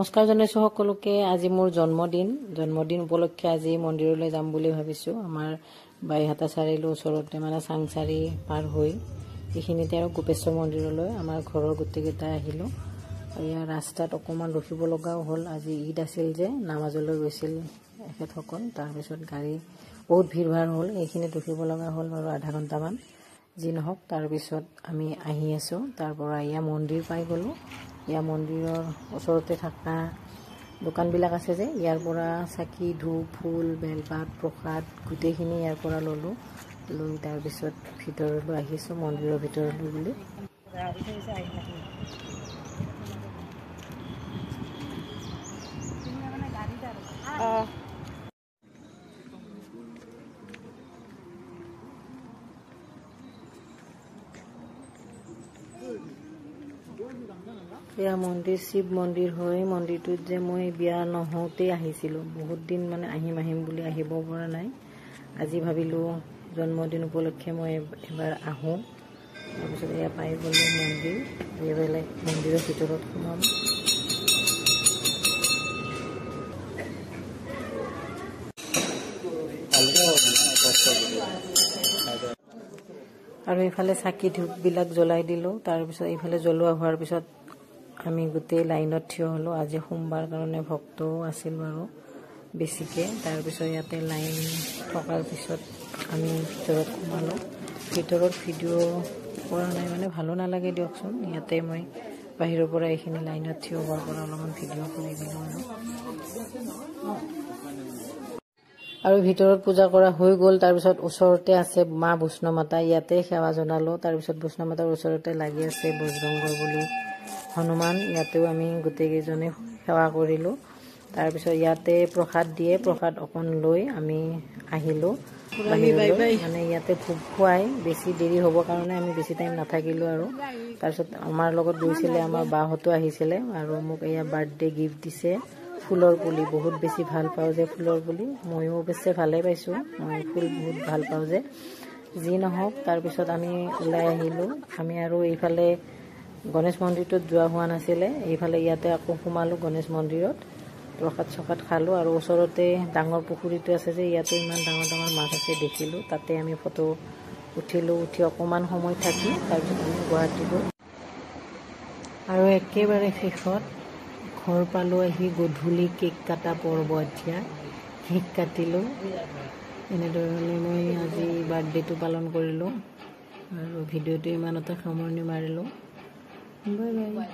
নমস্কাৰ জনাইছো সকলোকে। আজি মোৰ জন্মদিন উপলক্ষে আজি মন্দিৰলৈ যাম বুলি ভাবিছোঁ। আমাৰ বাইহাটা চাৰিআলিৰ ওচৰতে মানে চাংচাৰি পাৰ হৈ এইখিনিতে আৰু গোপেশ্বৰ মন্দিৰলৈ আমাৰ ঘৰৰ গোটেইকেইটাই আহিলোঁ। ইয়াৰ ৰাস্তাত অকণমান ৰখিব লগাও হ'ল। আজি ঈদ আছিল যে, নামাজলৈ গৈছিল এখেতসকল। তাৰপিছত গাড়ী বহুত ভিৰ ভাৰ হ'ল, এইখিনিত ৰখিব লগা হ'ল বাৰু আধা ঘণ্টামান। যি নহওক, তাৰপিছত আমি আহি আছোঁ। তাৰ পৰা এয়া মন্দিৰ পাই গ'লোঁ। এয়া মন্দিৰৰ ওচৰতে থকা দোকানবিলাক আছে যে, ইয়াৰ পৰা চাকি, ধূপ, ফুল, বেলপাত, প্ৰসাদ গোটেইখিনি ইয়াৰ পৰা ল'লোঁ। লৈ তাৰপিছত ভিতৰলৈ আহিছোঁ, মন্দিৰৰ ভিতৰলৈ বুলি। এয়া মন্দিৰ শিৱ মন্দিৰ হয়। মন্দিৰটোত যে মই বিয়া নহওঁতেই আহিছিলোঁ। বহুত দিন মানে আহিম বুলি আহিব পৰা নাই। আজি ভাবিলোঁ জন্মদিন উপলক্ষে মই এবাৰ আহোঁ। তাৰপিছত এয়া পাই গ'লোঁ মন্দিৰ। এইফালে মন্দিৰৰ ভিতৰত সোমাম। আৰু এইফালে চাকি ধূপবিলাক জ্বলাই দিলোঁ। তাৰপিছত এইফালে জ্বলোৱা হোৱাৰ পিছত আমি গোটেই লাইনত থিয় হ'লোঁ। আজি সোমবাৰ কাৰণে ভক্তও আছিল বাৰু বেছিকৈ। তাৰপিছত ইয়াতে লাইন থকাৰ পিছত আমি ভিতৰত সোমালোঁ। ভিতৰত ভিডিঅ' কৰা নাই, মানে ভালো নালাগে দিয়কচোন। ইয়াতে মই বাহিৰৰ পৰা এইখিনি লাইনত থিয় হোৱাৰ পৰা অলপমান ভিডিঅ' কৰি দিলোঁ আৰু ভিতৰত পূজা কৰা হৈ গ'ল। তাৰপিছত ওচৰতে আছে মা বৈষ্ণৱমাতা, ইয়াতে সেৱা জনালোঁ। তাৰপিছত বৈষ্ণৱমাতাৰ ওচৰতে লাগি আছে বজৰংগ বুলি হনুমান, ইয়াতেও আমি গোটেইকেইজনে সেৱা কৰিলোঁ। তাৰপিছত ইয়াতে প্ৰসাদ দিয়ে, প্ৰসাদ অকণ লৈ আমি আহিলোঁ বাহিৰলৈ। মানে ইয়াতে ভোগ খুৱাই, বেছি দেৰি হ'ব কাৰণে আমি বেছি টাইম নাথাকিলোঁ আৰু। তাৰপিছত আমাৰ লগত গৈছিলে, আমাৰ বাহঁতো আহিছিলে আৰু মোক এয়া বাৰ্থডে গিফ্ট দিছে, ফুলৰ পুলি। বহুত বেছি ভাল পাওঁ যে ফুলৰ পুলি, ময়ো অৱশ্যে ভালেই পাইছোঁ, মই ফুল বহুত ভাল পাওঁ যে। যি নহওক, তাৰপিছত আমি ওলাই আহিলোঁ। আমি আৰু এইফালে গণেশ মন্দিৰটোত যোৱা হোৱা নাছিলে, এইফালে ইয়াতে আকৌ সোমালোঁ গণেশ মন্দিৰত। প্ৰসাদ চসাদ খালোঁ আৰু ওচৰতে ডাঙৰ পুখুৰীটো আছে যে, ইয়াতে ইমান ডাঙৰ ডাঙৰ মাছ আছে দেখিলোঁ। তাতে আমি ফটো উঠিলোঁ। উঠি অকণমান সময় থাকি তাৰপিছত আমি গুৱাহাটী গ'লোঁ। আৰু একেবাৰে শেষত ঘৰ পালোঁ আহি। গধূলি কেক কটা পৰ্ব। এতিয়া কেক কাটিলোঁ। এনেধৰণে মই আজি বাৰ্থডেটো পালন কৰিলোঁ আৰু ভিডিঅ'টো ইমানতে সামৰণি মাৰিলোঁ। Bye bye.